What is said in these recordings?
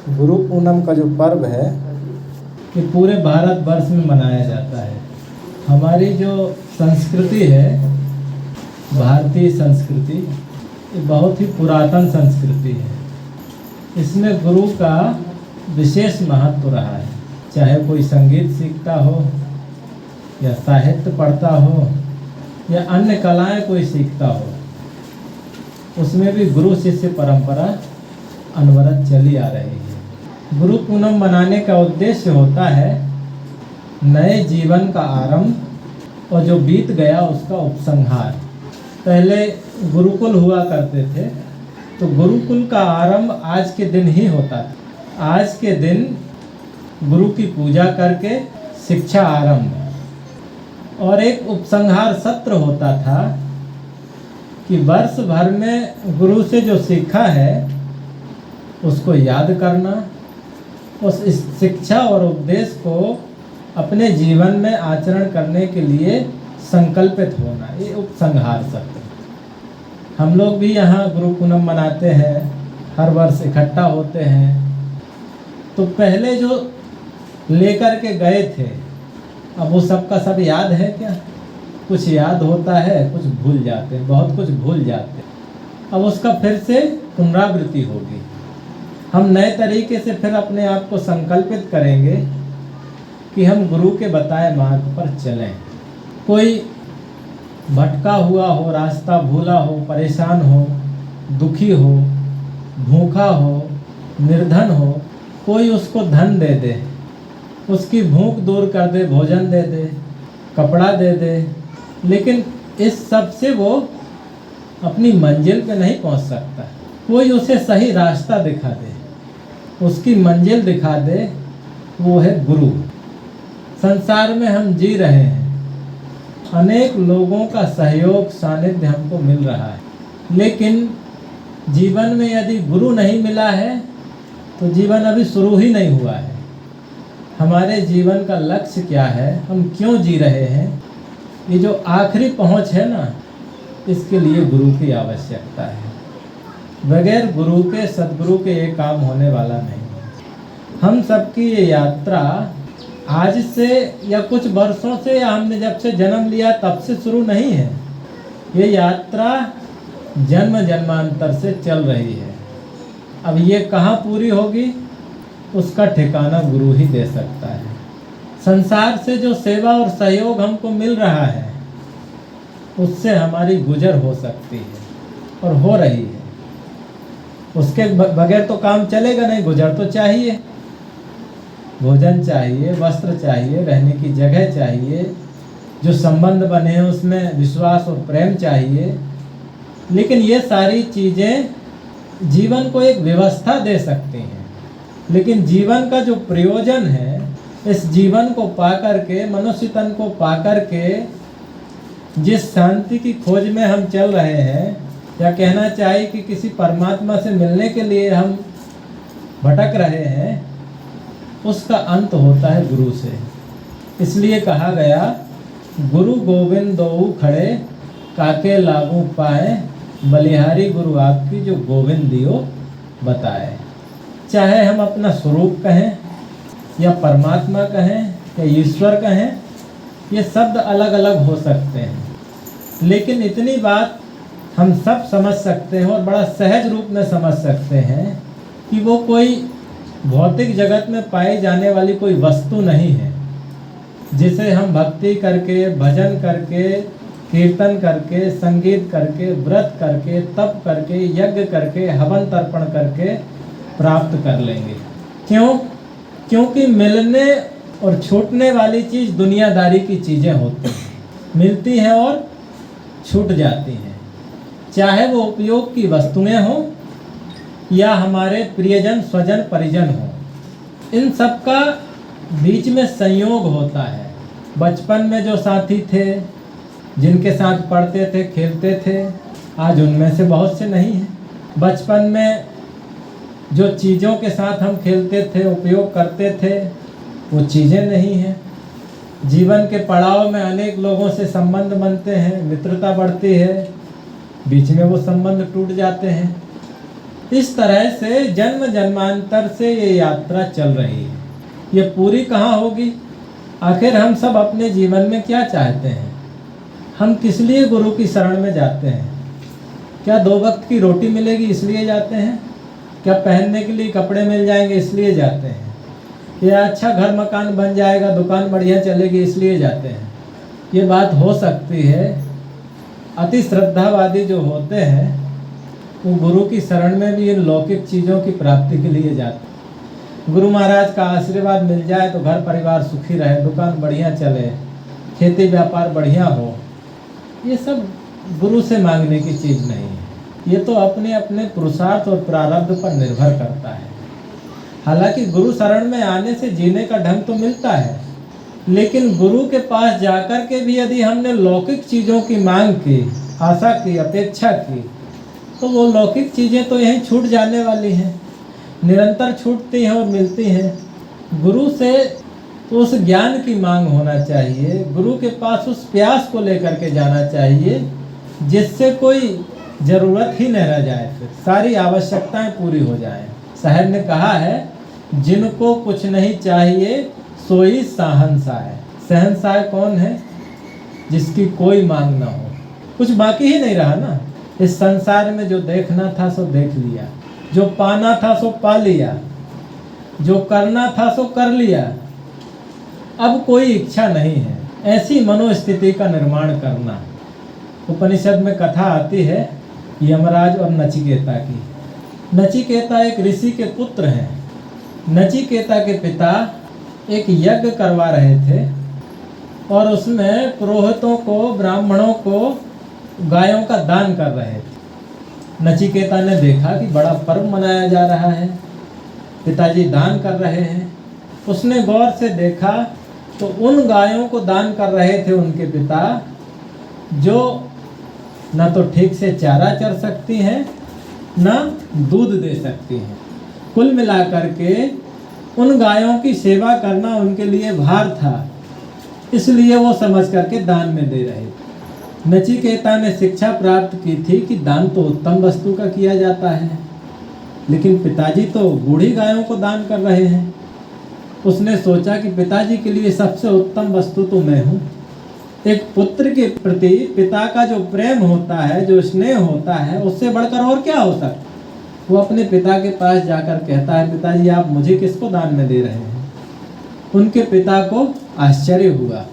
गुरु पूनम का जो पर्व है कि पूरे भारतवर्ष में मनाया जाता है। हमारी जो संस्कृति है, भारतीय संस्कृति, ये बहुत ही पुरातन संस्कृति है। इसमें गुरु का विशेष महत्व रहा है। चाहे कोई संगीत सीखता हो या साहित्य पढ़ता हो या अन्य कलाएं कोई सीखता हो, उसमें भी गुरु शिष्य परंपरा अनवरत चली आ रही है। गुरु पूनम मनाने का उद्देश्य होता है नए जीवन का आरंभ और जो बीत गया उसका उपसंहार। पहले गुरुकुल हुआ करते थे, तो गुरुकुल का आरंभ आज के दिन ही होता था। आज के दिन गुरु की पूजा करके शिक्षा आरंभ और एक उपसंहार सत्र होता था कि वर्ष भर में गुरु से जो सीखा है उसको याद करना, उस शिक्षा और उपदेश को अपने जीवन में आचरण करने के लिए संकल्पित होना, ये उपसंहार सत्र। हम लोग भी यहाँ गुरु पूनम मनाते हैं, हर वर्ष इकट्ठा होते हैं। तो पहले जो लेकर के गए थे, अब वो सब का सब याद है क्या? कुछ याद होता है, कुछ भूल जाते हैं, बहुत कुछ भूल जाते हैं। अब उसका फिर से पुनरावृत्ति होगी। हम नए तरीके से फिर अपने आप को संकल्पित करेंगे कि हम गुरु के बताए मार्ग पर चलें। कोई भटका हुआ हो, रास्ता भूला हो, परेशान हो, दुखी हो, भूखा हो, निर्धन हो, कोई उसको धन दे दे, उसकी भूख दूर कर दे, भोजन दे दे, कपड़ा दे दे, लेकिन इस सब से वो अपनी मंजिल पे नहीं पहुंच सकता। कोई उसे सही रास्ता दिखा दे, उसकी मंजिल दिखा दे, वो है गुरु। संसार में हम जी रहे हैं, अनेक लोगों का सहयोग सानिध्य हमको मिल रहा है, लेकिन जीवन में यदि गुरु नहीं मिला है तो जीवन अभी शुरू ही नहीं हुआ है। हमारे जीवन का लक्ष्य क्या है, हम क्यों जी रहे हैं, ये जो आखिरी पहुंच है ना, इसके लिए गुरु की आवश्यकता है। बगैर गुरु के, सद्गुरु के ये काम होने वाला नहीं है। हम सबकी ये यात्रा आज से या कुछ वर्षों से या हमने जब से जन्म लिया तब से शुरू नहीं है। ये यात्रा जन्म जन्मांतर से चल रही है। अब ये कहाँ पूरी होगी, उसका ठिकाना गुरु ही दे सकता है। संसार से जो सेवा और सहयोग हमको मिल रहा है, उससे हमारी गुजर हो सकती है और हो रही है। उसके बगैर तो काम चलेगा नहीं। गुजर तो चाहिए, भोजन चाहिए, वस्त्र चाहिए, रहने की जगह चाहिए, जो संबंध बने हैं उसमें विश्वास और प्रेम चाहिए। लेकिन ये सारी चीज़ें जीवन को एक व्यवस्था दे सकती हैं, लेकिन जीवन का जो प्रयोजन है, इस जीवन को पाकर के, मनुष्य तन को पाकर के जिस शांति की खोज में हम चल रहे हैं, या कहना चाहिए कि किसी परमात्मा से मिलने के लिए हम भटक रहे हैं, उसका अंत होता है गुरु से। इसलिए कहा गया, गुरु गोविंद दोऊ खड़े, काके लागू पाए, बलिहारी गुरु आपकी जो गोविंद दियो बताए। चाहे हम अपना स्वरूप कहें या परमात्मा कहें या ईश्वर कहें, ये शब्द अलग अलग हो सकते हैं, लेकिन इतनी बात हम सब समझ सकते हैं और बड़ा सहज रूप में समझ सकते हैं कि वो कोई भौतिक जगत में पाई जाने वाली कोई वस्तु नहीं है, जिसे हम भक्ति करके, भजन करके, कीर्तन करके, संगीत करके, व्रत करके, तप करके, यज्ञ करके, हवन तर्पण करके प्राप्त कर लेंगे। क्यों? क्योंकि मिलने और छूटने वाली चीज़ दुनियादारी की चीज़ें होती हैं, मिलती हैं और छूट जाती हैं। चाहे वो उपयोग की वस्तुएं हों या हमारे प्रियजन, स्वजन, परिजन हों, इन सब का बीच में संयोग होता है। बचपन में जो साथी थे, जिनके साथ पढ़ते थे, खेलते थे, आज उनमें से बहुत से नहीं हैं। बचपन में जो चीज़ों के साथ हम खेलते थे, उपयोग करते थे, वो चीज़ें नहीं हैं। जीवन के पड़ाव में अनेक लोगों से संबंध बनते हैं, मित्रता बढ़ती है, बीच में वो संबंध टूट जाते हैं। इस तरह से जन्म जन्मांतर से ये यात्रा चल रही है। ये पूरी कहाँ होगी? आखिर हम सब अपने जीवन में क्या चाहते हैं? हम किस लिए गुरु की शरण में जाते हैं? क्या 2 वक्त की रोटी मिलेगी इसलिए जाते हैं? क्या पहनने के लिए कपड़े मिल जाएंगे इसलिए जाते हैं? या अच्छा घर मकान बन जाएगा, दुकान बढ़िया चलेगी इसलिए जाते हैं? ये बात हो सकती है। अति श्रद्धावादी जो होते हैं वो गुरु की शरण में भी इन लौकिक चीज़ों की प्राप्ति के लिए जाते हैं। गुरु महाराज का आशीर्वाद मिल जाए तो घर परिवार सुखी रहे, दुकान बढ़िया चले, खेती व्यापार बढ़िया हो, ये सब गुरु से मांगने की चीज़ नहीं है। ये तो अपने अपने पुरुषार्थ और प्रारब्ध पर निर्भर करता है। हालांकि गुरु शरण में आने से जीने का ढंग तो मिलता है, लेकिन गुरु के पास जाकर के भी यदि हमने लौकिक चीज़ों की मांग की, आशा की, अपेक्षा की, तो वो लौकिक चीज़ें तो यहीं छूट जाने वाली हैं, निरंतर छूटती हैं और मिलती हैं। गुरु से तो उस ज्ञान की मांग होना चाहिए, गुरु के पास उस प्यास को लेकर के जाना चाहिए जिससे कोई ज़रूरत ही न रह जाए, फिर सारी आवश्यकताएं पूरी हो जाएं। साहब ने कहा है, जिनको कुछ नहीं चाहिए सोई शहंशाह है। शहंशाह कौन है? जिसकी कोई मांग ना हो, कुछ बाकी ही नहीं रहा ना। इस संसार में जो देखना था सो देख लिया, जो पाना था सो पा लिया, जो करना था सो कर लिया, अब कोई इच्छा नहीं है। ऐसी मनोस्थिति का निर्माण करना। उपनिषद में कथा आती है यमराज और नचिकेता की। नचिकेता एक ऋषि के पुत्र हैं। नचिकेता के पिता एक यज्ञ करवा रहे थे और उसमें पुरोहितों को, ब्राह्मणों को गायों का दान कर रहे थे। नचिकेता ने देखा कि बड़ा पर्व मनाया जा रहा है, पिताजी दान कर रहे हैं। उसने गौर से देखा तो उन गायों को दान कर रहे थे उनके पिता जो न तो ठीक से चारा चर सकती हैं, न दूध दे सकती हैं। कुल मिलाकर के उन गायों की सेवा करना उनके लिए भार था, इसलिए वो समझ करके दान में दे रहे थे। नचिकेता ने शिक्षा प्राप्त की थी कि दान तो उत्तम वस्तु का किया जाता है, लेकिन पिताजी तो बूढ़ी गायों को दान कर रहे हैं। उसने सोचा कि पिताजी के लिए सबसे उत्तम वस्तु तो मैं हूँ। एक पुत्र के प्रति पिता का जो प्रेम होता है, जो स्नेह होता है, उससे बढ़कर और क्या हो सकता है। वो अपने पिता के पास जाकर कहता है, पिताजी आप मुझे किसको दान में दे रहे हैं? उनके पिता को आश्चर्य हुआ,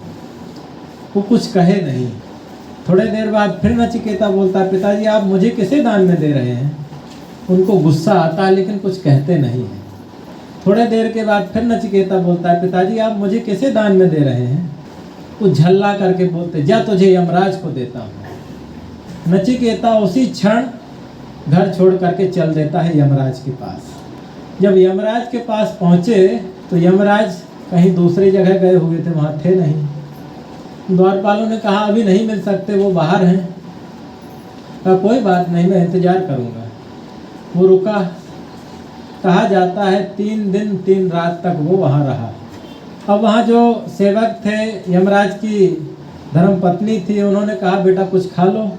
वो कुछ कहे नहीं। थोड़े देर बाद फिर नचिकेता बोलता है, पिताजी आप मुझे किसे दान में दे रहे हैं? उनको गुस्सा आता है लेकिन कुछ कहते नहीं हैं। थोड़े देर के बाद फिर नचिकेता बोलता है, पिताजी आप मुझे किसे दान में दे रहे हैं? वो झल्ला करके बोलते, जा तुझे यमराज को देता हूँ। नचिकेता उसी क्षण घर छोड़ करके चल देता है यमराज के पास। जब यमराज के पास पहुँचे तो यमराज कहीं दूसरी जगह गए हुए थे, वहाँ थे नहीं। द्वारपालों ने कहा अभी नहीं मिल सकते, वो बाहर हैं। कहा कोई बात नहीं, मैं इंतज़ार करूँगा। वो रुका। कहा जाता है 3 दिन 3 रात तक वो वहाँ रहा। अब वहाँ जो सेवक थे, यमराज की धर्मपत्नी थी, उन्होंने कहा बेटा कुछ खा लो।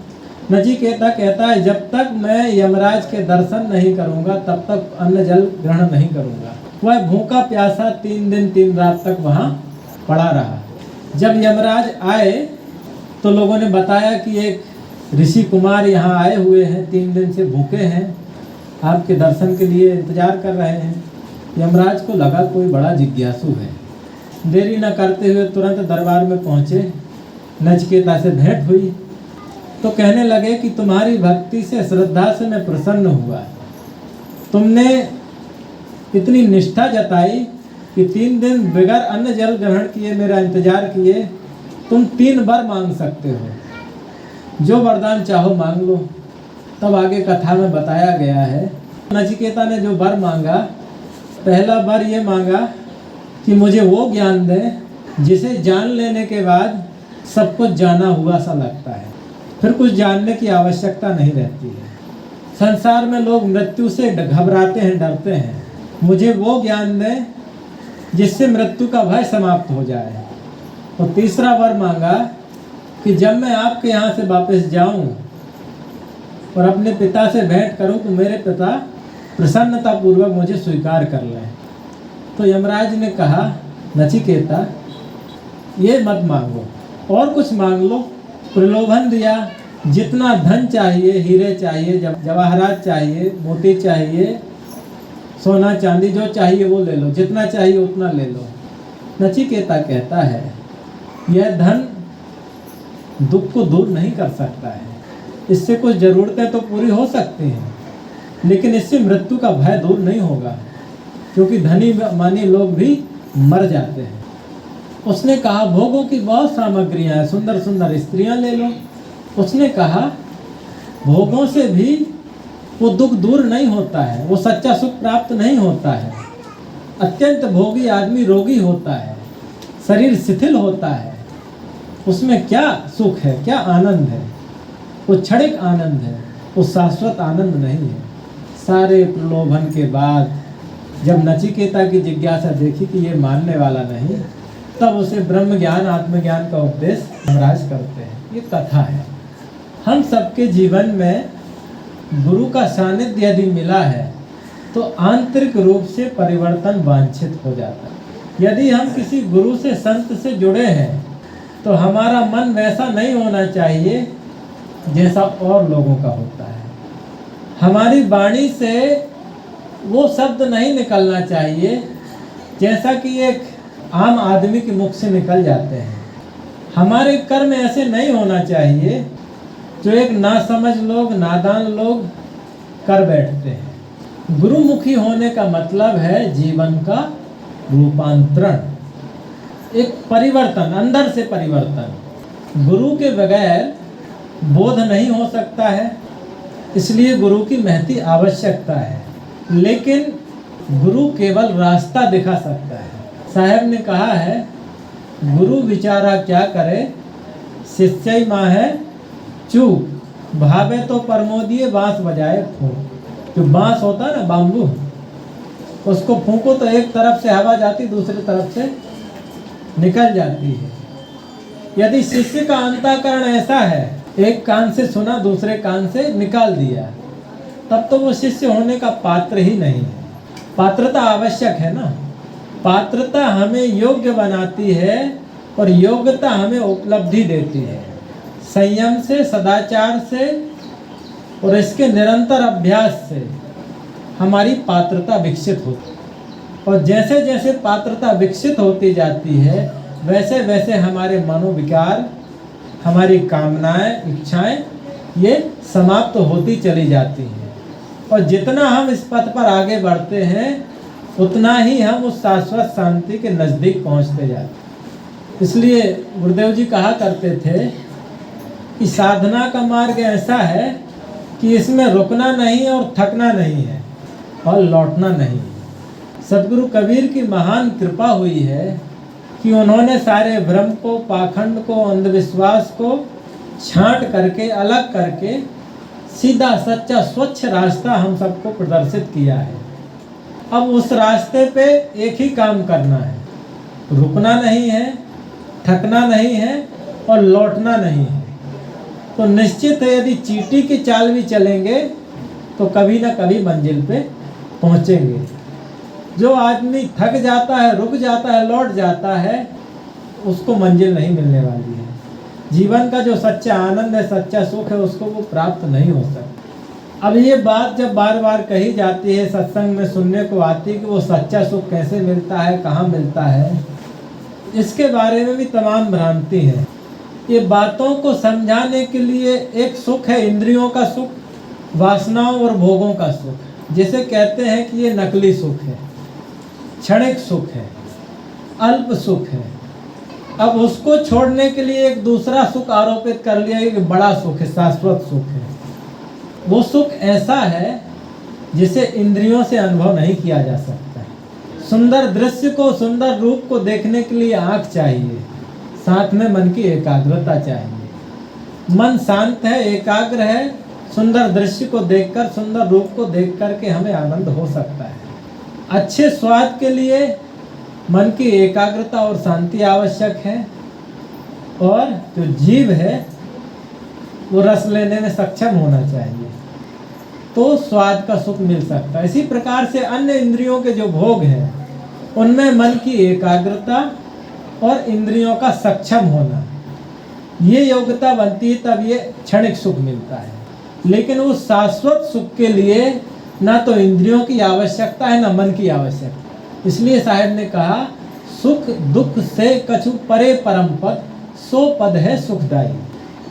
नचिकेता कहता है जब तक मैं यमराज के दर्शन नहीं करूँगा तब तक अन्न जल ग्रहण नहीं करूँगा। वह भूखा प्यासा 3 दिन 3 रात तक वहाँ पड़ा रहा। जब यमराज आए तो लोगों ने बताया कि एक ऋषि कुमार यहाँ आए हुए हैं, 3 दिन से भूखे हैं, आपके दर्शन के लिए इंतजार कर रहे हैं। यमराज को लगा कोई बड़ा जिज्ञासु है। देरी न करते हुए तुरंत दरबार में पहुँचे। नचिकेता से भेंट हुई तो कहने लगे कि तुम्हारी भक्ति से, श्रद्धा से मैं प्रसन्न हुआ। तुमने इतनी निष्ठा जताई कि 3 दिन बगैर अन्न जल ग्रहण किए मेरा इंतजार किए। तुम 3 वर मांग सकते हो, जो वरदान चाहो मांग लो। तब आगे कथा में बताया गया है, नचिकेता ने जो वर मांगा, पहला वर ये मांगा कि मुझे वो ज्ञान दे जिसे जान लेने के बाद सब कुछ जाना हुआ सा लगता है, फिर कुछ जानने की आवश्यकता नहीं रहती है। संसार में लोग मृत्यु से घबराते हैं, डरते हैं। मुझे वो ज्ञान दे जिससे मृत्यु का भय समाप्त हो जाए। और तीसरा वर मांगा कि जब मैं आपके यहाँ से वापस जाऊँ और अपने पिता से भेंट करूँ तो मेरे पिता प्रसन्नता पूर्वक मुझे स्वीकार कर लें। तो यमराज ने कहा, नचिकेता ये मत मांगो, और कुछ मांग लो। प्रलोभन दिया, जितना धन चाहिए, हीरे चाहिए, जवाहरात चाहिए, मोती चाहिए, सोना चांदी जो चाहिए वो ले लो, जितना चाहिए उतना ले लो। नचिकेता कहता है, यह धन दुख को दूर नहीं कर सकता है, इससे कुछ ज़रूरतें तो पूरी हो सकती हैं, लेकिन इससे मृत्यु का भय दूर नहीं होगा, क्योंकि धनी मानी लोग भी मर जाते हैं। उसने कहा, भोगों की बहुत सामग्रियां हैं, सुंदर सुंदर स्त्रियां ले लो। उसने कहा, भोगों से भी वो दुख दूर नहीं होता है, वो सच्चा सुख प्राप्त नहीं होता है। अत्यंत भोगी आदमी रोगी होता है, शरीर शिथिल होता है, उसमें क्या सुख है, क्या आनंद है? वो क्षणिक आनंद है, वो शाश्वत आनंद नहीं है। सारे प्रलोभन के बाद जब नचिकेता की जिज्ञासा देखी कि ये मानने वाला नहीं, तब उसे ब्रह्म ज्ञान आत्मज्ञान का उपदेश महाराज करते हैं। ये कथा है। हम सबके जीवन में गुरु का सानिध्य यदि मिला है तो आंतरिक रूप से परिवर्तन वांछित हो जाता है। यदि हम किसी गुरु से, संत से जुड़े हैं तो हमारा मन वैसा नहीं होना चाहिए जैसा और लोगों का होता है। हमारी वाणी से वो शब्द नहीं निकलना चाहिए जैसा कि एक आम आदमी के मुख से निकल जाते हैं। हमारे कर्म ऐसे नहीं होना चाहिए जो एक नासमझ लोग, नादान लोग कर बैठते हैं। गुरुमुखी होने का मतलब है जीवन का रूपांतरण, एक परिवर्तन, अंदर से परिवर्तन। गुरु के बगैर बोध नहीं हो सकता है, इसलिए गुरु की महती आवश्यकता है। लेकिन गुरु केवल रास्ता दिखा सकता है। साहब ने कहा है, गुरु विचारा क्या करे, शिष्य माँ है चूक, भावे तो प्रमोदिये बांस बजाए फूंक। जो बांस होता है ना, बाम्बू, उसको फूंको तो एक तरफ से हवा जाती, दूसरी तरफ से निकल जाती है। यदि शिष्य का अंतःकरण ऐसा है, एक कान से सुना, दूसरे कान से निकाल दिया, तब तो वो शिष्य होने का पात्र ही नहीं है। पात्रता आवश्यक है ना। पात्रता हमें योग्य बनाती है और योग्यता हमें उपलब्धि देती है। संयम से, सदाचार से और इसके निरंतर अभ्यास से हमारी पात्रता विकसित होती है। और जैसे जैसे पात्रता विकसित होती जाती है, वैसे वैसे हमारे मनोविकार, हमारी कामनाएं, इच्छाएं ये समाप्त होती चली जाती हैं। और जितना हम इस पथ पर आगे बढ़ते हैं, उतना ही हम उस शाश्वत शांति के नज़दीक पहुंचते जाते हैं। इसलिए गुरुदेव जी कहा करते थे कि साधना का मार्ग ऐसा है कि इसमें रुकना नहीं और थकना नहीं है और लौटना नहीं है। सदगुरु कबीर की महान कृपा हुई है कि उन्होंने सारे भ्रम को, पाखंड को, अंधविश्वास को छांट करके, अलग करके सीधा सच्चा स्वच्छ रास्ता हम सबको प्रदर्शित किया है। अब उस रास्ते पे एक ही काम करना है, रुकना नहीं है, थकना नहीं है और लौटना नहीं है। तो निश्चित है, यदि चींटी की चाल भी चलेंगे तो कभी ना कभी मंजिल पे पहुंचेंगे। जो आदमी थक जाता है, रुक जाता है, लौट जाता है, उसको मंजिल नहीं मिलने वाली है। जीवन का जो सच्चा आनंद है, सच्चा सुख है, उसको वो प्राप्त नहीं हो सकता। अब ये बात जब बार बार कही जाती है, सत्संग में सुनने को आती है कि वो सच्चा सुख कैसे मिलता है, कहाँ मिलता है, इसके बारे में भी तमाम भ्रांति है। ये बातों को समझाने के लिए एक सुख है इंद्रियों का सुख, वासनाओं और भोगों का सुख, जिसे कहते हैं कि ये नकली सुख है, क्षणिक सुख है, अल्प सुख है। अब उसको छोड़ने के लिए एक दूसरा सुख आरोपित कर लिया कि बड़ा सुख है, शाश्वत सुख है। वो सुख ऐसा है जिसे इंद्रियों से अनुभव नहीं किया जा सकता। सुंदर दृश्य को, सुंदर रूप को देखने के लिए आँख चाहिए, साथ में मन की एकाग्रता चाहिए। मन शांत है, एकाग्र है, सुंदर दृश्य को देखकर, सुंदर रूप को देख कर के हमें आनंद हो सकता है। अच्छे स्वाद के लिए मन की एकाग्रता और शांति आवश्यक है, और जो जीव है वो रस लेने में सक्षम होना चाहिए। तो स्वाद का सुख मिल सकता है। इसी प्रकार से अन्य इंद्रियों के जो भोग हैं उनमें मन की एकाग्रता और इंद्रियों का सक्षम होना, ये योग्यता बनती है, तब ये क्षणिक सुख मिलता है। लेकिन उस शाश्वत सुख के लिए ना तो इंद्रियों की आवश्यकता है ना मन की आवश्यकता। इसलिए साहब ने कहा, सुख दुख से कछु परे परम पद, सो पद है सुखदाई।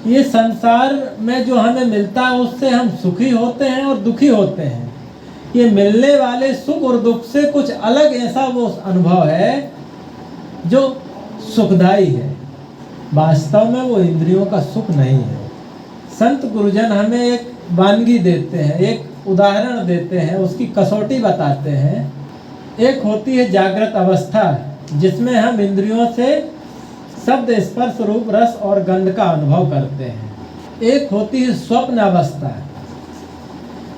ये संसार में जो हमें मिलता है उससे हम सुखी होते हैं और दुखी होते हैं। ये मिलने वाले सुख और दुख से कुछ अलग ऐसा वो अनुभव है जो सुखदाई है। वास्तव में वो इंद्रियों का सुख नहीं है। संत गुरुजन हमें एक वानगी देते हैं, एक उदाहरण देते हैं, उसकी कसौटी बताते हैं। एक होती है जागृत अवस्था, जिसमें हम इंद्रियों से शब्द स्पर्श रूप रस और गंध का अनुभव करते हैं। एक होती है स्वप्न अवस्था,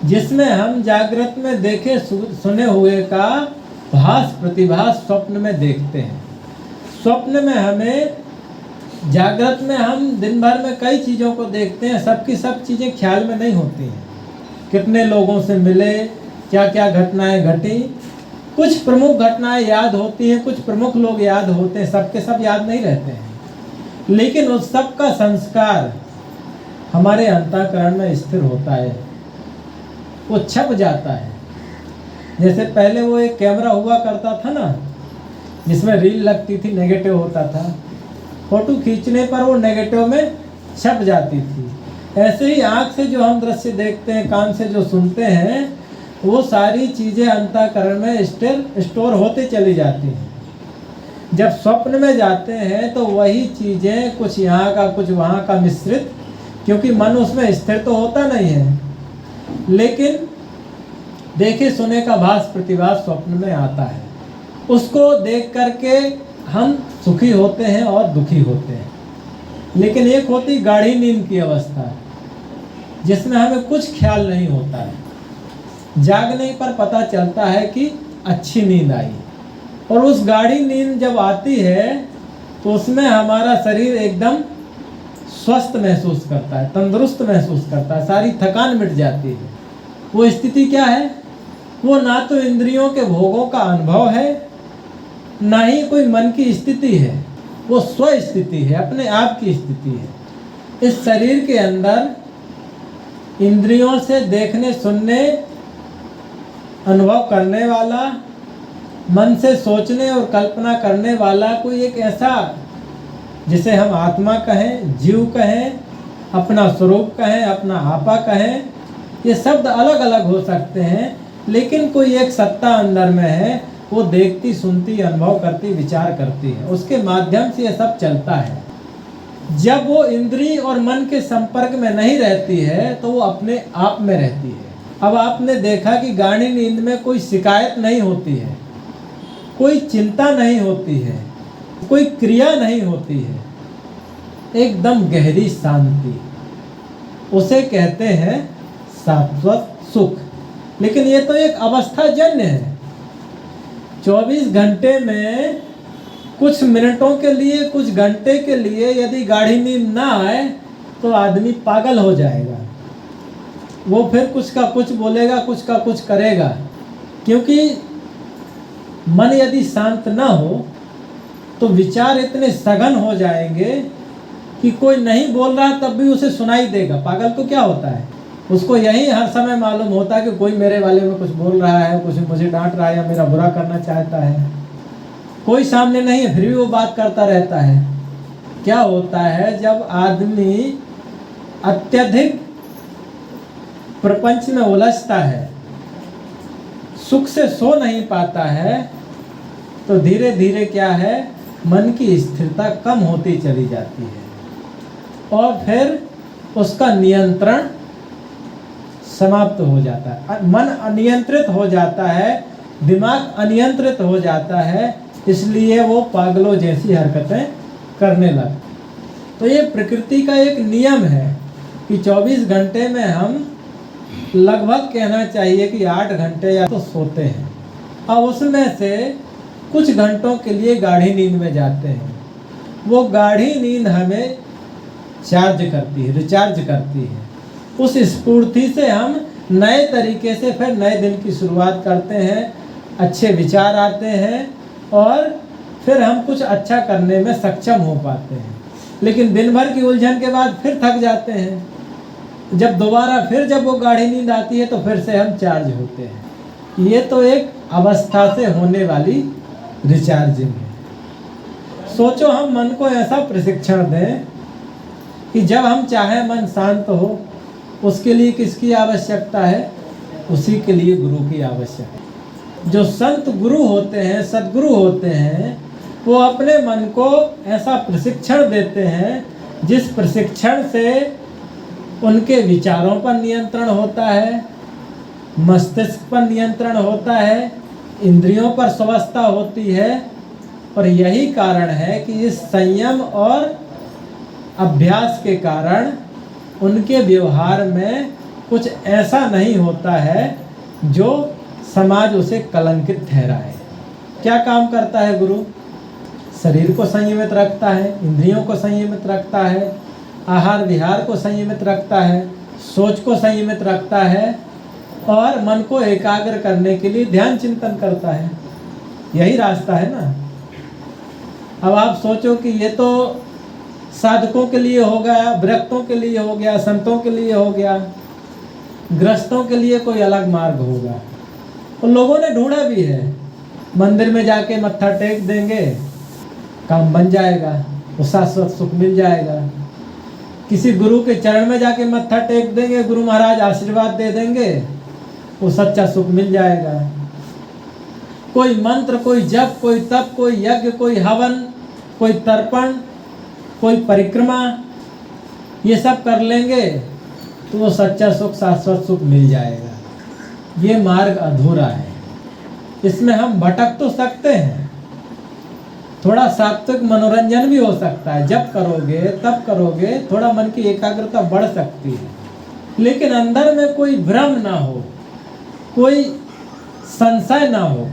जिसमें हम जागृत में देखे सुने हुए का भास प्रतिभास स्वप्न में देखते हैं। स्वप्न में हमें, जागृत में हम दिन भर में कई चीज़ों को देखते हैं, सबकी सब चीज़ें ख्याल में नहीं होती हैं। कितने लोगों से मिले, क्या क्या घटनाएं घटी, कुछ प्रमुख घटनाएं याद होती हैं, कुछ प्रमुख लोग याद होते हैं, सबके सब याद नहीं रहते हैं। लेकिन उस सब का संस्कार हमारे अंतःकरण में स्थिर होता है, वो छप जाता है। जैसे पहले वो एक कैमरा हुआ करता था ना, जिसमें रील लगती थी, नेगेटिव होता था, फोटो खींचने पर वो नेगेटिव में छप जाती थी। ऐसे ही आँख से जो हम दृश्य देखते हैं, कान से जो सुनते हैं, वो सारी चीज़ें अंतःकरण में स्टोर होते चली जाती हैं। जब स्वप्न में जाते हैं तो वही चीज़ें कुछ यहाँ का कुछ वहाँ का मिश्रित, क्योंकि मन उसमें स्थिर तो होता नहीं है, लेकिन देखे सुने का भास प्रतिभास स्वप्न में आता है। उसको देख करके हम सुखी होते हैं और दुखी होते हैं। लेकिन एक होती गाढ़ी नींद की अवस्था, जिसमें हमें कुछ ख्याल नहीं होता है। जागने पर पता चलता है कि अच्छी नींद आई, और उस गाढ़ी नींद जब आती है तो उसमें हमारा शरीर एकदम स्वस्थ महसूस करता है, तंदुरुस्त महसूस करता है, सारी थकान मिट जाती है। वो स्थिति क्या है? वो ना तो इंद्रियों के भोगों का अनुभव है, ना ही कोई मन की स्थिति है, वो स्व स्थिति है, अपने आप की स्थिति है। इस शरीर के अंदर इंद्रियों से देखने सुनने अनुभव करने वाला, मन से सोचने और कल्पना करने वाला कोई एक ऐसा, जिसे हम आत्मा कहें, जीव कहें, अपना स्वरूप कहें, अपना आपा कहें, ये शब्द अलग अलग हो सकते हैं, लेकिन कोई एक सत्ता अंदर में है, वो देखती सुनती अनुभव करती विचार करती है, उसके माध्यम से ये सब चलता है। जब वो इंद्रिय और मन के संपर्क में नहीं रहती है तो वो अपने आप में रहती है। अब आपने देखा कि गाढ़ी नींद में कोई शिकायत नहीं होती है, कोई चिंता नहीं होती है, कोई क्रिया नहीं होती है, एकदम गहरी शांति, उसे कहते हैं शाश्वत सुख। लेकिन ये तो एक अवस्था जन्य है। 24 घंटे में कुछ मिनटों के लिए, कुछ घंटे के लिए यदि गाढ़ी नींद ना आए तो आदमी पागल हो जाएगा। वो फिर कुछ का कुछ बोलेगा, कुछ का कुछ करेगा, क्योंकि मन यदि शांत ना हो तो विचार इतने सघन हो जाएंगे कि कोई नहीं बोल रहा तब भी उसे सुनाई देगा। पागल तो क्या होता है, उसको यही हर समय मालूम होता है कि कोई मेरे बारे में कुछ बोल रहा है, कुछ मुझे डांट रहा है या मेरा बुरा करना चाहता है। कोई सामने नहीं है, फिर भी वो बात करता रहता है। क्या होता है, जब आदमी अत्यधिक प्रपंच में उलझता है, सुख से सो नहीं पाता है, तो धीरे धीरे क्या है, मन की स्थिरता कम होती चली जाती है, और फिर उसका नियंत्रण समाप्त हो जाता है। मन अनियंत्रित हो जाता है, दिमाग अनियंत्रित हो जाता है, इसलिए वो पागलों जैसी हरकतें करने लगते। तो ये प्रकृति का एक नियम है कि 24 घंटे में हम लगभग कहना चाहिए कि 8 घंटे या तो सोते हैं, और उसमें से कुछ घंटों के लिए गाढ़ी नींद में जाते हैं। वो गाढ़ी नींद हमें चार्ज करती है, रिचार्ज करती है। उस स्फूर्ति से हम नए तरीके से फिर नए दिन की शुरुआत करते हैं, अच्छे विचार आते हैं और फिर हम कुछ अच्छा करने में सक्षम हो पाते हैं। लेकिन दिन भर की उलझन के बाद फिर थक जाते हैं। जब दोबारा फिर जब वो गाढ़ी नींद आती है तो फिर से हम चार्ज होते हैं। ये तो एक अवस्था से होने वाली रिचार्जिंग है। सोचो हम मन को ऐसा प्रशिक्षण दें कि जब हम चाहें मन शांत हो। उसके लिए किसकी आवश्यकता है? उसी के लिए गुरु की आवश्यकता है। जो संत गुरु होते हैं, सद्गुरु होते हैं, वो अपने मन को ऐसा प्रशिक्षण देते हैं जिस प्रशिक्षण से उनके विचारों पर नियंत्रण होता है, मस्तिष्क पर नियंत्रण होता है, इंद्रियों पर स्वस्थता होती है। और यही कारण है कि इस संयम और अभ्यास के कारण उनके व्यवहार में कुछ ऐसा नहीं होता है जो समाज उसे कलंकित ठहराए। क्या काम करता है गुरु? शरीर को संयमित रखता है, इंद्रियों को संयमित रखता है, आहार विहार को संयमित रखता है, सोच को संयमित रखता है और मन को एकाग्र करने के लिए ध्यान चिंतन करता है। यही रास्ता है ना। अब आप सोचो कि ये तो साधकों के लिए हो गया, विरक्तों के लिए हो गया, संतों के लिए हो गया, गृहस्थों के लिए कोई अलग मार्ग होगा। और लोगों ने ढूंढा भी है। मंदिर में जाके मत्था टेक देंगे, काम बन जाएगा, वो शाश्वत सुख मिल जाएगा। किसी गुरु के चरण में जाके मत्था टेक देंगे, गुरु महाराज आशीर्वाद दे देंगे, वो सच्चा सुख मिल जाएगा। कोई मंत्र, कोई जप, कोई तप, कोई यज्ञ, कोई हवन, कोई तर्पण, कोई परिक्रमा, ये सब कर लेंगे तो वो सच्चा सुख, शाश्वत सुख मिल जाएगा। ये मार्ग अधूरा है। इसमें हम भटक तो सकते हैं, थोड़ा सात्विक मनोरंजन भी हो सकता है। जब करोगे तब करोगे, थोड़ा मन की एकाग्रता बढ़ सकती है, लेकिन अंदर में कोई भ्रम ना हो, कोई संशय ना हो,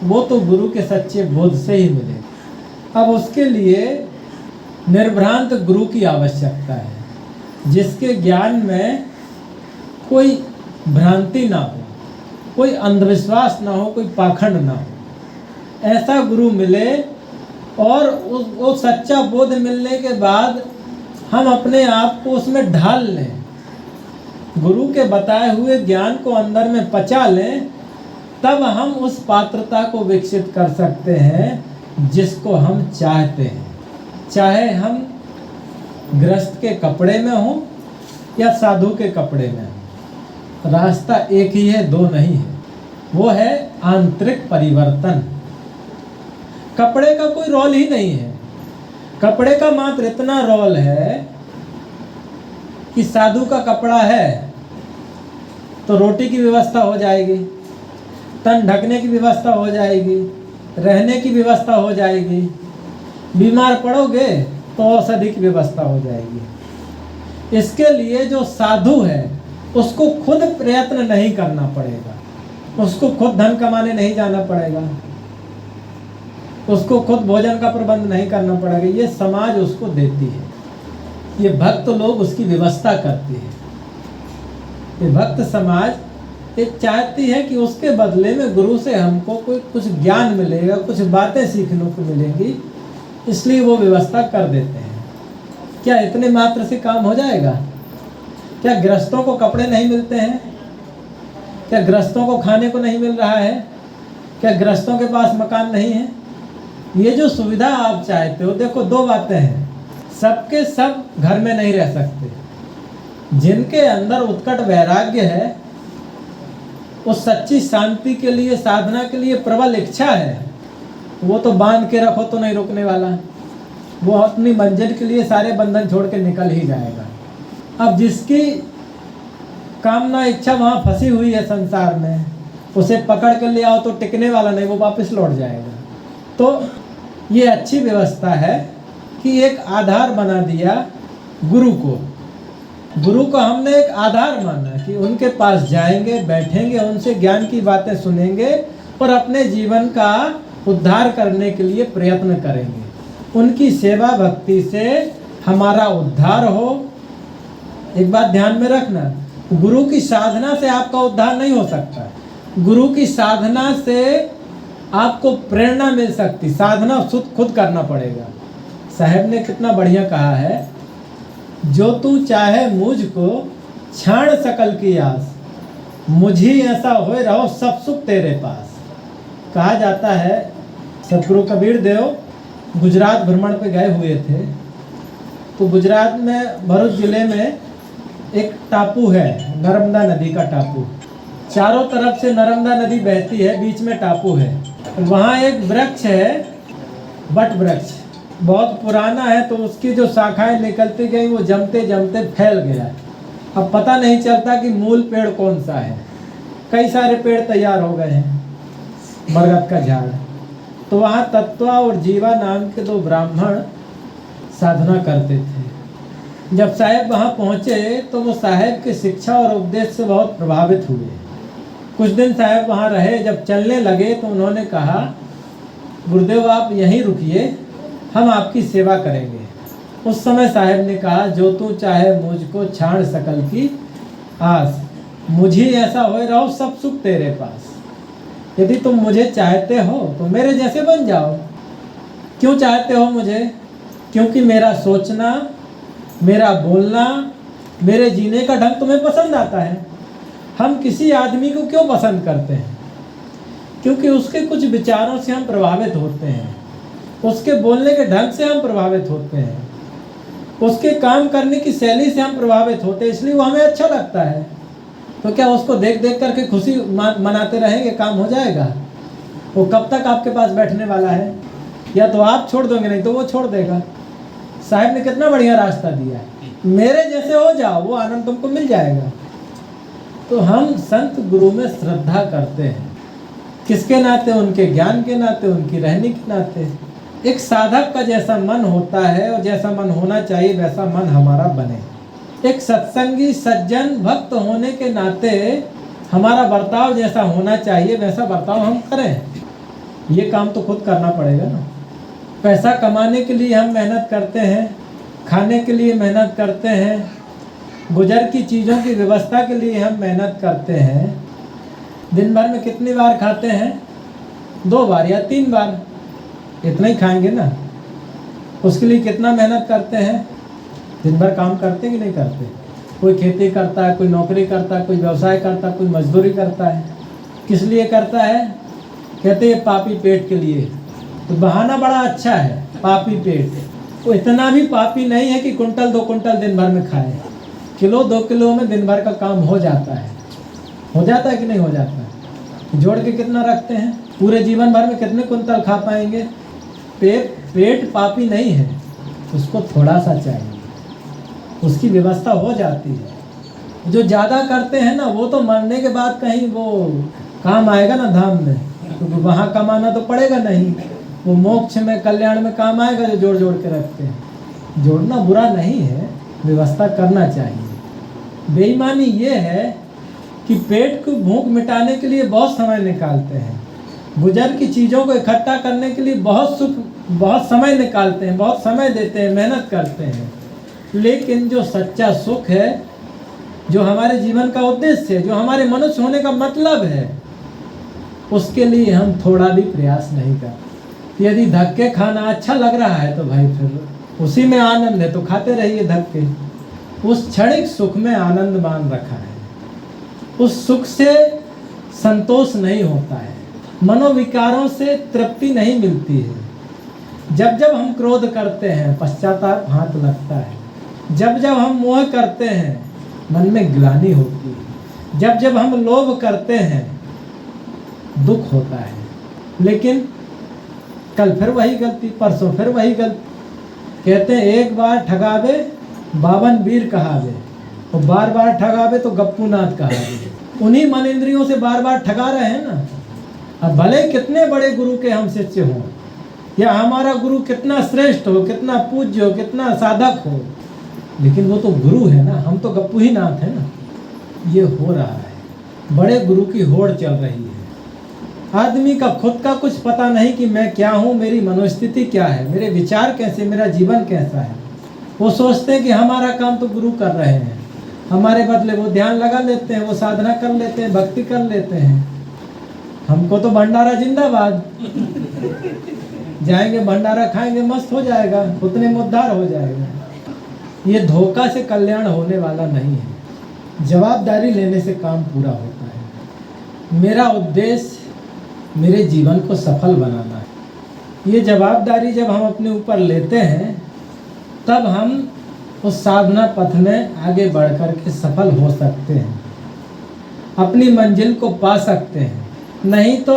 वो तो गुरु के सच्चे बोध से ही मिलेगा। अब उसके लिए निर्भ्रांत गुरु की आवश्यकता है, जिसके ज्ञान में कोई भ्रांति ना हो, कोई अंधविश्वास ना हो, कोई पाखंड ना हो। ऐसा गुरु मिले और वो सच्चा बोध मिलने के बाद हम अपने आप को उसमें ढाल लें, गुरु के बताए हुए ज्ञान को अंदर में पचा लें, तब हम उस पात्रता को विकसित कर सकते हैं जिसको हम चाहते हैं। चाहे हम गृहस्थ के कपड़े में हों या साधु के कपड़े में हों, रास्ता एक ही है, दो नहीं है। वो है आंतरिक परिवर्तन। कपड़े का कोई रोल ही नहीं है। कपड़े का मात्र इतना रोल है कि साधु का कपड़ा है तो रोटी की व्यवस्था हो जाएगी, तन ढकने की व्यवस्था हो जाएगी, रहने की व्यवस्था हो जाएगी, बीमार पड़ोगे तो औषधि की व्यवस्था हो जाएगी। इसके लिए जो साधु है उसको खुद प्रयत्न नहीं करना पड़ेगा, उसको खुद धन कमाने नहीं जाना पड़ेगा, उसको खुद भोजन का प्रबंध नहीं करना पड़ेगा। ये समाज उसको देती है, ये भक्त लोग उसकी व्यवस्था करती है। ये भक्त समाज ये चाहती है कि उसके बदले में गुरु से हमको कोई कुछ ज्ञान मिलेगा, कुछ बातें सीखने को मिलेंगी, इसलिए वो व्यवस्था कर देते हैं। क्या इतने मात्र से काम हो जाएगा? क्या गृहस्थों को कपड़े नहीं मिलते हैं? क्या गृहस्थों को खाने को नहीं मिल रहा है? क्या गृहस्थों के पास मकान नहीं है? ये जो सुविधा आप चाहते हो, देखो दो बातें हैं। सबके सब घर में नहीं रह सकते। जिनके अंदर उत्कट वैराग्य है, उस सच्ची शांति के लिए, साधना के लिए प्रबल इच्छा है, वो तो बांध के रखो तो नहीं रुकने वाला। वो अपनी मंजिल के लिए सारे बंधन छोड़ के निकल ही जाएगा। अब जिसकी कामना इच्छा वहाँ फंसी हुई है संसार में, उसे पकड़ कर ले आओ तो टिकने वाला नहीं, वो वापस लौट जाएगा। तो ये अच्छी व्यवस्था है कि एक आधार बना दिया गुरु को। गुरु को हमने एक आधार माना कि उनके पास जाएंगे, बैठेंगे, उनसे ज्ञान की बातें सुनेंगे और अपने जीवन का उद्धार करने के लिए प्रयत्न करेंगे। उनकी सेवा भक्ति से हमारा उद्धार हो। एक बात ध्यान में रखना, गुरु की साधना से आपका उद्धार नहीं हो सकता। गुरु की साधना से आपको प्रेरणा मिल सकती, साधना खुद करना पड़ेगा। साहब ने कितना बढ़िया कहा है, जो तू चाहे मुझको छाण सकल की आस, मुझी ऐसा होए रहो सब सुख तेरे पास। कहा जाता है सतगुरु कबीर देव गुजरात भ्रमण पे गए हुए थे, तो गुजरात में भरूच जिले में एक टापू है, नर्मदा नदी का टापू। चारों तरफ से नर्मदा नदी बहती है, बीच में टापू है। वहाँ एक वृक्ष है, वट वृक्ष, बहुत पुराना है, तो उसकी जो शाखाएं निकलती गई वो जमते जमते फैल गया। अब पता नहीं चलता कि मूल पेड़ कौन सा है। कई सारे पेड़ तैयार हो गए हैं, बरगद का झाड़। तो वहाँ तत्वा और जीवा नाम के दो ब्राह्मण साधना करते थे। जब साहब वहाँ पहुँचे तो वो साहब की शिक्षा और उपदेश से बहुत प्रभावित हुए। कुछ दिन साहब वहाँ रहे, जब चलने लगे तो उन्होंने कहा, गुरुदेव आप यहीं रुकिए, हम आपकी सेवा करेंगे। उस समय साहब ने कहा, जो तू चाहे मुझको छाड़ सकल की आस, मुझे ऐसा होए रहो सब सुख तेरे पास। यदि तुम मुझे चाहते हो तो मेरे जैसे बन जाओ। क्यों चाहते हो मुझे? क्योंकि मेरा सोचना, मेरा बोलना, मेरे जीने का ढंग तुम्हें पसंद आता है। हम किसी आदमी को क्यों पसंद करते हैं? क्योंकि उसके कुछ विचारों से हम प्रभावित होते हैं, उसके बोलने के ढंग से हम प्रभावित होते हैं, उसके काम करने की शैली से हम प्रभावित होते हैं, इसलिए वो हमें अच्छा लगता है। तो क्या उसको देख देख करके खुशी मनाते रहेंगे, काम हो जाएगा? वो कब तक आपके पास बैठने वाला है? या तो आप छोड़ दोगे, नहीं तो वो छोड़ देगा। साहब ने कितना बढ़िया रास्ता दिया है, मेरे जैसे हो जाओ, वो आनंद तुमको मिल जाएगा। तो हम संत गुरु में श्रद्धा करते हैं, किसके नाते? उनके ज्ञान के नाते, उनकी रहने के नाते। एक साधक का जैसा मन होता है और जैसा मन होना चाहिए वैसा मन हमारा बने। एक सत्संगी सज्जन भक्त होने के नाते हमारा बर्ताव जैसा होना चाहिए वैसा बर्ताव हम करें। ये काम तो खुद करना पड़ेगा ना। पैसा कमाने के लिए हम मेहनत करते हैं, खाने के लिए मेहनत करते हैं, गुजर की चीज़ों की व्यवस्था के लिए हम मेहनत करते हैं। दिन भर में कितनी बार खाते हैं? 2 बार या 3 बार, इतना ही खाएंगे ना। उसके लिए कितना मेहनत करते हैं? दिन भर काम करते कि नहीं करते? कोई खेती करता है, कोई नौकरी करता है, कोई व्यवसाय करता है, कोई मजदूरी करता है। किस लिए करता है? कहते हैं पापी पेट के लिए। तो बहाना बड़ा अच्छा है, पापी पेट। वो इतना भी पापी नहीं है कि कुंटल 2 कुंटल दिन भर में खाए। किलो 2 किलो में दिन भर का काम हो जाता है। हो जाता है कि नहीं हो जाता है? जोड़ के कितना रखते हैं? पूरे जीवन भर में कितने कुंटल खा पाएंगे? पेट पापी नहीं है, उसको थोड़ा सा चाहिए, उसकी व्यवस्था हो जाती है। जो ज़्यादा करते हैं ना, वो तो मरने के बाद कहीं वो काम आएगा ना धाम में, क्योंकि तो वहाँ कमाना तो पड़ेगा नहीं। वो मोक्ष में, कल्याण में काम आएगा जो जोड़ जोड़ के रखते हैं। जोड़ना बुरा नहीं है, व्यवस्था करना चाहिए। बेईमानी ये है कि पेट को भूख मिटाने के लिए बहुत समय निकालते हैं, गुजर की चीज़ों को इकट्ठा करने के लिए बहुत समय निकालते हैं, बहुत समय देते हैं, मेहनत करते हैं। लेकिन जो सच्चा सुख है, जो हमारे जीवन का उद्देश्य है, जो हमारे मनुष्य होने का मतलब है, उसके लिए हम थोड़ा भी प्रयास नहीं करते। यदि धक्के खाना अच्छा लग रहा है तो भाई फिर उसी में आनंद है तो खाते रहिए धक्के। उस क्षणिक सुख में आनंद मान रखा है, उस सुख से संतोष नहीं होता है, मनोविकारों से तृप्ति नहीं मिलती है। जब जब हम क्रोध करते हैं पश्चाताप हाथ लगता है, जब जब हम मोह करते हैं मन में ग्लानि होती है, जब जब हम लोभ करते हैं दुख होता है। लेकिन कल फिर वही गलती, परसों फिर वही गलती। कहते हैं एक बार ठगावे 52 वीर कहावे, और बार बार ठगावे तो गप्पूनाथ कहावे। उन्हीं मन इंद्रियों से बार बार ठगा रहे हैं ना। अब भले कितने बड़े गुरु के हम शिष्य हों, या हमारा गुरु कितना श्रेष्ठ हो, कितना पूज्य हो, कितना साधक हो, लेकिन वो तो गुरु है ना, हम तो गप्पू ही नाथ है ना। ये हो रहा है, बड़े गुरु की होड़ चल रही है। आदमी का खुद का कुछ पता नहीं कि मैं क्या हूँ, मेरी मनोस्थिति क्या है, मेरे विचार कैसे, मेरा जीवन कैसा है। वो सोचते हैं कि हमारा काम तो गुरु कर रहे हैं, हमारे बदले वो ध्यान लगा लेते हैं, वो साधना कर लेते हैं, भक्ति कर लेते हैं। हमको तो भंडारा जिंदाबाद, जाएंगे भंडारा खाएंगे, मस्त हो जाएगा, उतने में उद्धार हो जाएगा। ये धोखा से कल्याण होने वाला नहीं है। जवाबदारी लेने से काम पूरा होता है। मेरा उद्देश्य मेरे जीवन को सफल बनाना है। ये जवाबदारी जब हम अपने ऊपर लेते हैं तब हम उस साधना पथ में आगे बढ़ कर के सफल हो सकते हैं, अपनी मंजिल को पा सकते हैं। नहीं तो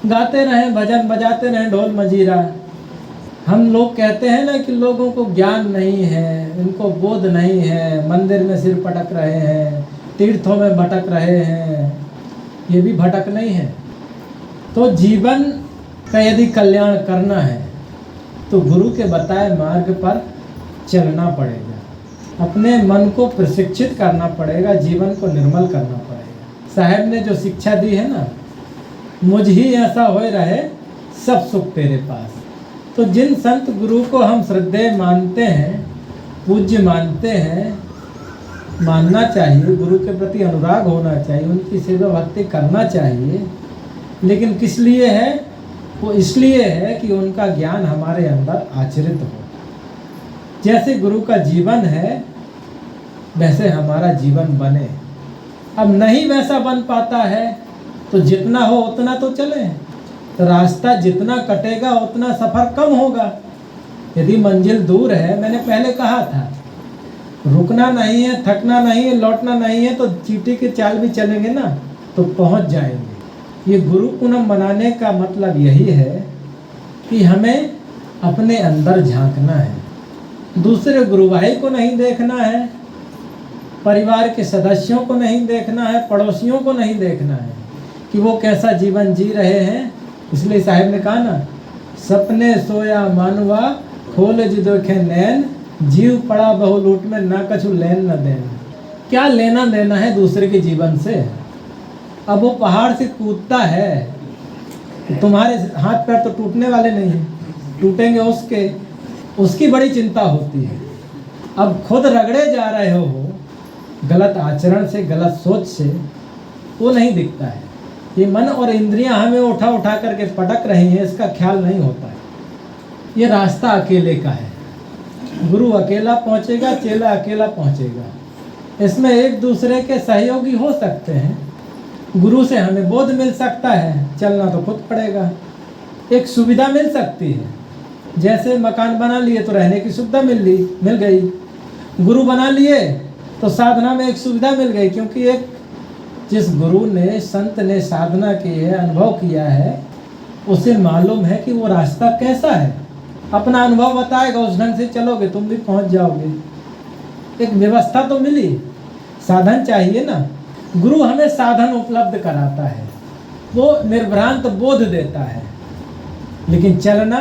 गाते रहें, भजन बजाते रहें, ढोल मजीरा। हम लोग कहते हैं ना कि लोगों को ज्ञान नहीं है, इनको बोध नहीं है, मंदिर में सिर पटक रहे हैं, तीर्थों में भटक रहे हैं। ये भी भटक नहीं है। तो जीवन का यदि कल्याण करना है तो गुरु के बताए मार्ग पर चलना पड़ेगा, अपने मन को प्रशिक्षित करना पड़ेगा, जीवन को निर्मल करना पड़ेगा। साहब ने जो शिक्षा दी है ना, मुझ ही ऐसा होए रहे सब सुख तेरे पास। तो जिन संत गुरु को हम श्रद्धेय मानते हैं, पूज्य मानते हैं, मानना चाहिए, गुरु के प्रति अनुराग होना चाहिए, उनकी सेवा भक्ति करना चाहिए। लेकिन किस लिए है? वो इसलिए है कि उनका ज्ञान हमारे अंदर आचरित हो। जैसे गुरु का जीवन है वैसे हमारा जीवन बने। अब नहीं वैसा बन पाता है तो जितना हो उतना तो चले। तो रास्ता जितना कटेगा उतना सफ़र कम होगा। यदि मंजिल दूर है, मैंने पहले कहा था, रुकना नहीं है, थकना नहीं है, लौटना नहीं है, तो चींटी की चाल भी चलेंगे ना तो पहुंच जाएंगे। ये गुरु पूनम मनाने का मतलब यही है कि हमें अपने अंदर झांकना है, दूसरे गुरु भाई को नहीं देखना है, परिवार के सदस्यों को नहीं देखना है, पड़ोसियों को नहीं देखना है कि वो कैसा जीवन जी रहे हैं। इसलिए साहिब ने कहा ना, सपने सोया मानवा खोल जी देखे नैन, जीव पड़ा बहु लूट में ना कछु लेन न देन। क्या लेना देना है दूसरे के जीवन से? अब वो पहाड़ से कूदता है, तुम्हारे हाथ पैर तो टूटने वाले नहीं हैं, टूटेंगे उसकी बड़ी चिंता होती है। अब खुद रगड़े जा रहे हो गलत आचरण से, गलत सोच से, वो नहीं दिखता है। ये मन और इंद्रियां हमें उठा उठा करके पटक रही हैं, इसका ख्याल नहीं होता है। ये रास्ता अकेले का है, गुरु अकेला पहुंचेगा, चेला अकेला पहुंचेगा। इसमें एक दूसरे के सहयोगी हो सकते हैं, गुरु से हमें बोध मिल सकता है, चलना तो खुद पड़ेगा। एक सुविधा मिल सकती है, जैसे मकान बना लिए तो रहने की सुविधा मिल गई, गुरु बना लिए तो साधना में एक सुविधा मिल गई। क्योंकि एक जिस गुरु ने, संत ने साधना की है, अनुभव किया है, उसे मालूम है कि वो रास्ता कैसा है। अपना अनुभव बताएगा, उस ढंग से चलोगे तुम भी पहुंच जाओगे। एक व्यवस्था तो मिली, साधन चाहिए ना। गुरु हमें साधन उपलब्ध कराता है, वो निर्भ्रांत बोध देता है, लेकिन चलना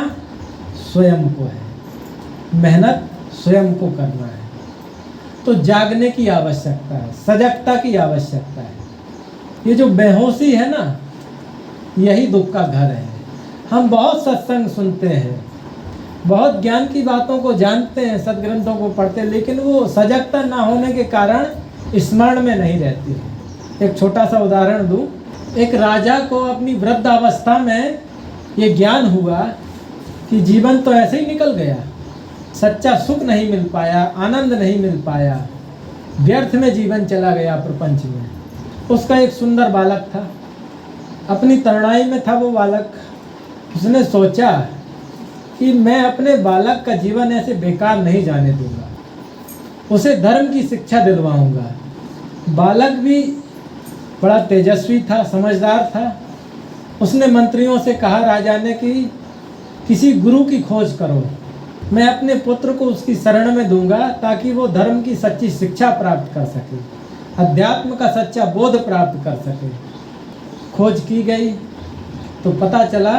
स्वयं को है, मेहनत स्वयं को करना है। तो जागने की आवश्यकता है, सजगता की आवश्यकता है। ये जो बेहोशी है ना, यही दुख का घर है। हम बहुत सत्संग सुनते हैं, बहुत ज्ञान की बातों को जानते हैं, सदग्रंथों को पढ़ते हैं, लेकिन वो सजगता ना होने के कारण स्मरण में नहीं रहती है। एक छोटा सा उदाहरण दूं, एक राजा को अपनी वृद्धावस्था में ये ज्ञान हुआ कि जीवन तो ऐसे ही निकल गया, सच्चा सुख नहीं मिल पाया, आनंद नहीं मिल पाया, व्यर्थ में जीवन चला गया प्रपंच में। उसका एक सुंदर बालक था, अपनी तरुणाई में था वो बालक। उसने सोचा कि मैं अपने बालक का जीवन ऐसे बेकार नहीं जाने दूंगा, उसे धर्म की शिक्षा दिलवाऊंगा। बालक भी बड़ा तेजस्वी था, समझदार था। उसने मंत्रियों से कहा राजा ने कि किसी गुरु की खोज करो, मैं अपने पुत्र को उसकी शरण में दूंगा ताकि वो धर्म की सच्ची शिक्षा प्राप्त कर सके, अध्यात्म का सच्चा बोध प्राप्त कर सके। खोज की गई तो पता चला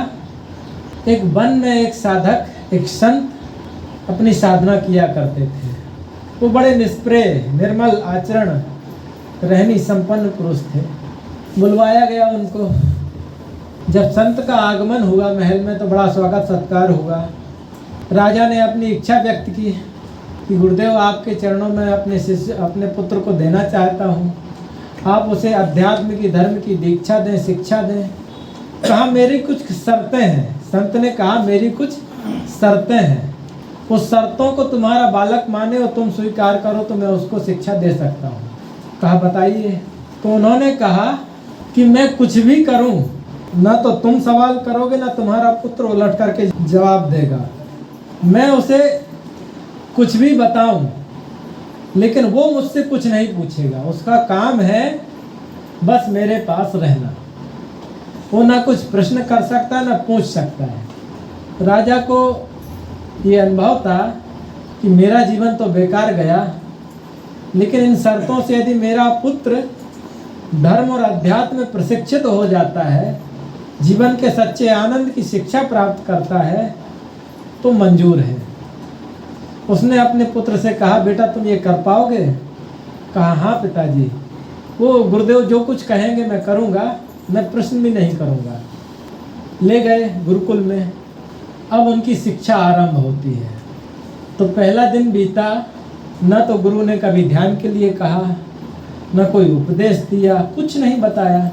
एक वन में एक साधक, एक संत अपनी साधना किया करते थे। वो बड़े निष्प्रेय, निर्मल आचरण, रहनी संपन्न पुरुष थे। बुलवाया गया उनको। जब संत का आगमन हुआ महल में तो बड़ा स्वागत सत्कार हुआ। राजा ने अपनी इच्छा व्यक्त की कि गुरुदेव आपके चरणों में अपने शिष्य अपने पुत्र को देना चाहता हूँ, आप उसे अध्यात्म की धर्म की दीक्षा दें, शिक्षा दें। कहा मेरी कुछ शर्तें हैं। संत ने कहा मेरी कुछ शर्तें हैं, उस शर्तों को तुम्हारा बालक माने और तुम स्वीकार करो तो मैं उसको शिक्षा दे सकता हूँ। कहा बताइए। तो उन्होंने कहा कि मैं कुछ भी करूँ, ना तो तुम सवाल करोगे ना तुम्हारा पुत्र उलट करके जवाब देगा। मैं उसे कुछ भी बताऊं लेकिन वो मुझसे कुछ नहीं पूछेगा। उसका काम है बस मेरे पास रहना। वो ना कुछ प्रश्न कर सकता है ना पूछ सकता है। राजा को ये अनुभव था कि मेरा जीवन तो बेकार गया, लेकिन इन शर्तों से यदि मेरा पुत्र धर्म और अध्यात्म में प्रशिक्षित हो जाता है, जीवन के सच्चे आनंद की शिक्षा प्राप्त करता है तो मंजूर है। उसने अपने पुत्र से कहा बेटा तुम ये कर पाओगे? कहा हाँ पिताजी। वो गुरुदेव जो कुछ कहेंगे मैं करूँगा, मैं प्रश्न भी नहीं करूँगा। ले गए गुरुकुल में। अब उनकी शिक्षा आरंभ होती है। तो पहला दिन बीता, न तो गुरु ने कभी ध्यान के लिए कहा, न कोई उपदेश दिया, कुछ नहीं बताया।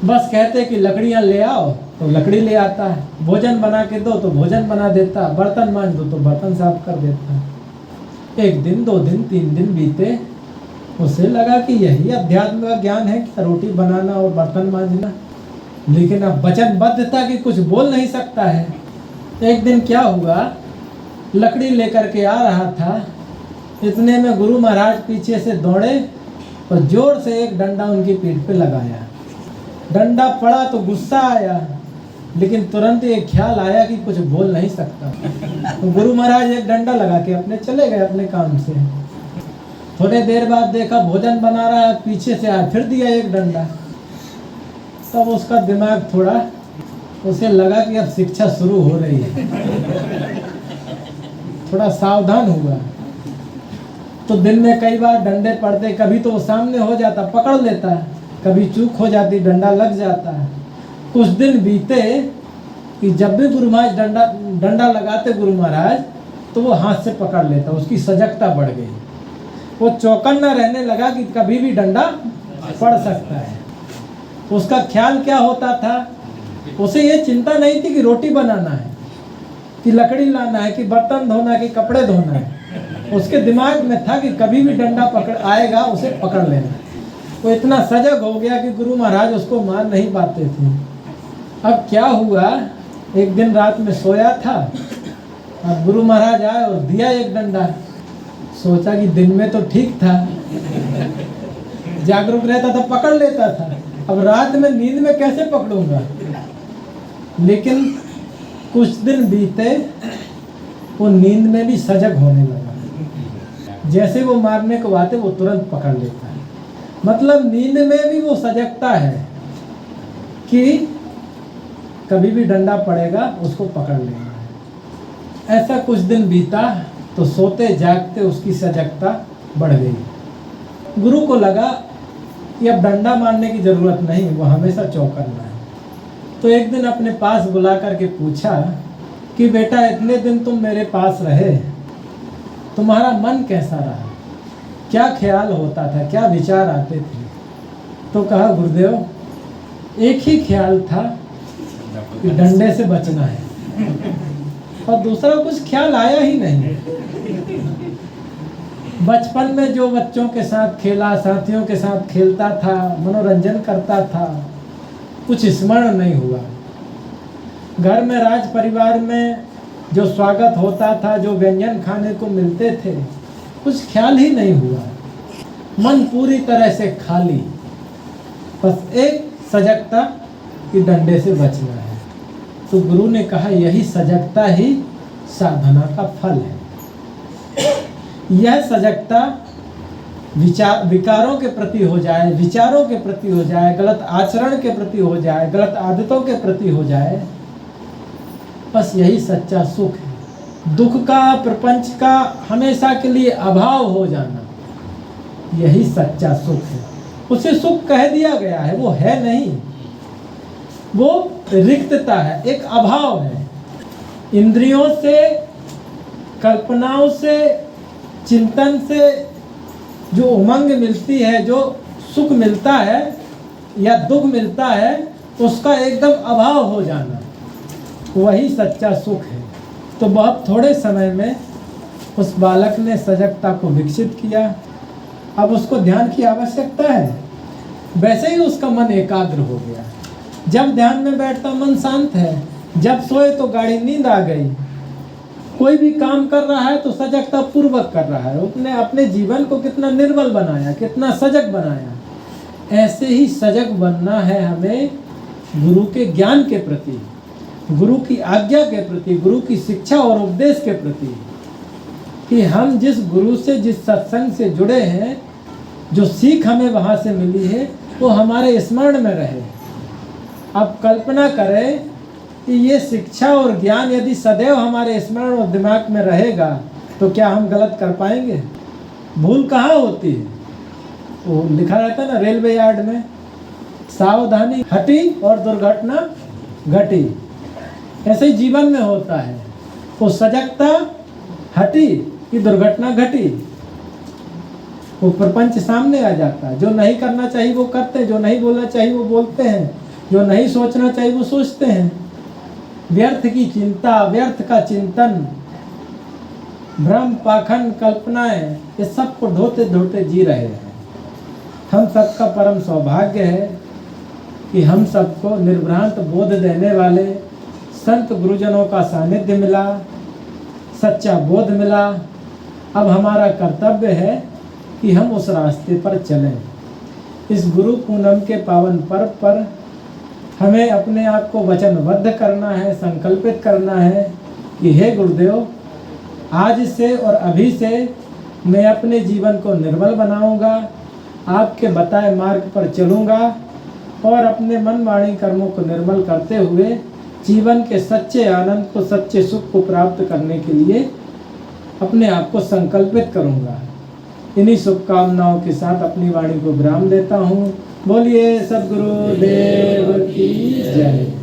बस कहते कि लकड़ियाँ ले आओ तो लकड़ी ले आता है, भोजन बना के दो तो भोजन बना देता, बर्तन मांज दो तो बर्तन साफ कर देता। 1 दिन 2 दिन 3 दिन बीते। उसे लगा कि यही अध्यात्म का ज्ञान है कि रोटी बनाना और बर्तन मांजना, लेकिन अब वचनबद्ध था कि कुछ बोल नहीं सकता है। एक दिन क्या हुआ, लकड़ी लेकर के आ रहा था, इतने में गुरु महाराज पीछे से दौड़े और जोर से एक डंडा उनकी पीठ पे लगाया। डंडा पड़ा तो गुस्सा आया, लेकिन तुरंत एक ख्याल आया कि कुछ बोल नहीं सकता। तो गुरु महाराज एक डंडा लगा के अपने चले गए अपने काम से। थोड़े देर बाद देखा भोजन बना रहा है, पीछे से आ फिर दिया एक डंडा। तब उसका दिमाग थोड़ा, उसे लगा कि अब शिक्षा शुरू हो रही है। थोड़ा सावधान हुआ। तो दिन में कई बार डंडे पड़ते, कभी तो वो सामने हो जाता पकड़ लेता, कभी चूक हो जाती डंडा लग जाता। कुछ दिन बीते कि जब भी गुरु महाराज डंडा लगाते गुरु महाराज तो वो हाथ से पकड़ लेता। उसकी सजगता बढ़ गई। वो चौकन्ना रहने लगा कि कभी भी डंडा पड़ सकता है। उसका ख्याल क्या होता था, उसे ये चिंता नहीं थी कि रोटी बनाना है, कि लकड़ी लाना है, कि बर्तन धोना है, कि कपड़े धोना है। उसके दिमाग में था कि कभी भी डंडा पकड़ आएगा उसे पकड़ लेना। वो इतना सजग हो गया कि गुरु महाराज उसको मार नहीं पाते थे। अब क्या हुआ, एक दिन रात में सोया था, अब गुरु महाराज आए और दिया एक डंडा। सोचा कि दिन में तो ठीक था, जागरूक रहता था, पकड़ लेता था, अब रात में नींद में कैसे पकड़ूंगा। लेकिन कुछ दिन बीते, वो नींद में भी सजग होने लगा। जैसे वो मारने को आते वो तुरंत पकड़ लेता है। मतलब नींद में भी वो सजगता है कि कभी भी डंडा पड़ेगा उसको पकड़ लेना है। ऐसा कुछ दिन बीता तो सोते जागते उसकी सजगता बढ़ गई। गुरु को लगा कि अब डंडा मारने की जरूरत नहीं, वो हमेशा चौकन्ना है। तो एक दिन अपने पास बुला करके पूछा कि बेटा इतने दिन तुम मेरे पास रहे, तुम्हारा मन कैसा रहा, क्या ख्याल होता था, क्या विचार आते थे। तो कहा गुरुदेव एक ही ख्याल था कि डंडे से बचना है, और दूसरा कुछ ख्याल आया ही नहीं। बचपन में जो बच्चों के साथ खेला, साथियों के साथ खेलता था, मनोरंजन करता था, कुछ स्मरण नहीं हुआ। घर में राज परिवार में जो स्वागत होता था, जो व्यंजन खाने को मिलते थे, कुछ ख्याल ही नहीं हुआ। मन पूरी तरह से खाली, बस एक सजगता कि डंडे से बचना है। तो गुरु ने कहा यही सजगता ही साधना का फल है। यह सजगता विकारों के प्रति हो जाए, विचारों के प्रति हो जाए, गलत आचरण के प्रति हो जाए, गलत आदतों के प्रति हो जाए, बस यही सच्चा सुख है। दुख का, प्रपंच का हमेशा के लिए अभाव हो जाना, यही सच्चा सुख है। उसे सुख कह दिया गया है, वो है नहीं, वो रिक्तता है, एक अभाव है। इंद्रियों से, कल्पनाओं से, चिंतन से जो उमंग मिलती है, जो सुख मिलता है या दुख मिलता है, उसका एकदम अभाव हो जाना, वही सच्चा सुख है। तो बहुत थोड़े समय में उस बालक ने सजगता को विकसित किया। अब उसको ध्यान की आवश्यकता है। वैसे ही उसका मन एकाग्र हो गया। जब ध्यान में बैठता मन शांत है, जब सोए तो गाढ़ी नींद आ गई। कोई भी काम कर रहा है तो सजगता पूर्वक कर रहा है। उसने अपने जीवन को कितना निर्मल बनाया, कितना सजग बनाया। ऐसे ही सजग बनना है हमें गुरु के ज्ञान के प्रति, गुरु की आज्ञा के प्रति, गुरु की शिक्षा और उपदेश के प्रति, कि हम जिस गुरु से, जिस सत्संग से जुड़े हैं, जो सीख हमें वहाँ से मिली है वो हमारे स्मरण में रहे। अब कल्पना करें कि ये शिक्षा और ज्ञान यदि सदैव हमारे स्मरण और दिमाग में रहेगा तो क्या हम गलत कर पाएंगे? भूल कहाँ होती है? वो लिखा रहता है ना रेलवे यार्ड में, सावधानी हटी और दुर्घटना घटी। ऐसे ही जीवन में होता है। वो सजगता हटी कि दुर्घटना घटी, वो प्रपंच सामने आ जाता है। जो नहीं करना चाहिए वो करते हैं, जो नहीं बोलना चाहिए वो बोलते हैं, जो नहीं सोचना चाहिए वो सोचते हैं। व्यर्थ की चिंता, व्यर्थ का चिंतन, भ्रम, पाखंड, कल्पनाएं, ये सबको ढोते ढोते जी रहे हैं। हम सबका परम सौभाग्य है कि हम सबको निर्भ्रांत बोध देने वाले संत गुरुजनों का सानिध्य मिला, सच्चा बोध मिला। अब हमारा कर्तव्य है कि हम उस रास्ते पर चलें। इस गुरु पूनम के पावन पर्व पर हमें अपने आप को वचनबद्ध करना है, संकल्पित करना है कि हे गुरुदेव, आज से और अभी से मैं अपने जीवन को निर्मल बनाऊंगा, आपके बताए मार्ग पर चलूंगा और अपने मन वाणी कर्मों को निर्मल करते हुए जीवन के सच्चे आनंद को, सच्चे सुख को प्राप्त करने के लिए अपने आप को संकल्पित करूंगा। इन्हीं शुभकामनाओं के साथ अपनी वाणी को विराम देता हूँ। बोलिए सद्गुरु देव की जय।